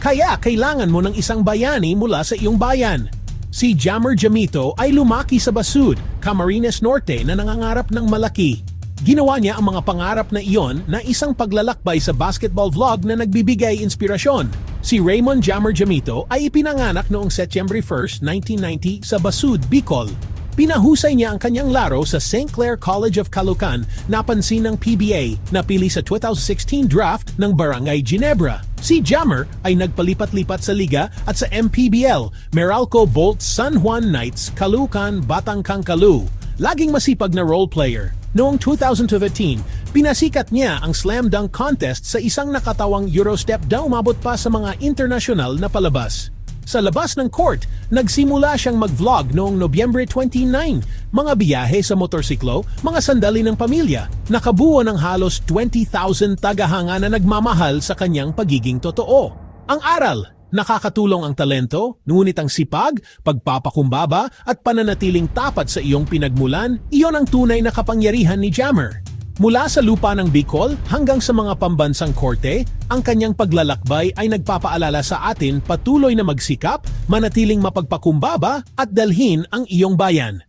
Kaya kailangan mo ng isang bayani mula sa iyong bayan. Si Jammer Jamito ay lumaki sa Basud, Camarines Norte na nangangarap ng malaki. Ginawa niya ang mga pangarap na iyon na isang paglalakbay sa basketball vlog na nagbibigay inspirasyon. Si Raymond Jammer Jamito ay ipinanganak noong Setyembre 1, 1990 sa Basud, Bicol. Pinahusay niya ang kanyang laro sa St. Clair College of Caloocan, napansin ng PBA, napili sa 2016 draft ng Barangay Ginebra. Si Jammer ay nagpalipat-lipat sa liga at sa MPBL, Meralco Bolt San Juan Knights, Caloocan, Batangkangkalu. Laging masipag na role player. Noong 2015, pinasikat niya ang slam dunk contest sa isang nakatawang Eurostep na umabot pa sa mga internasyonal na palabas. Sa labas ng court, nagsimula siyang mag-vlog noong Nobyembre 29, mga biyahe sa motorsiklo, mga sandali ng pamilya, nakabuo ng halos 20,000 tagahanga na nagmamahal sa kanyang pagiging totoo. Ang aral, nakakatulong ang talento, ngunit ang sipag, pagpapakumbaba at pananatiling tapat sa iyong pinagmulan, iyon ang tunay na kapangyarihan ni Jammer. Mula sa lupa ng Bicol hanggang sa mga pambansang korte, ang kanyang paglalakbay ay nagpapaalala sa atin patuloy na magsikap, manatiling mapagpakumbaba at dalhin ang iyong bayan.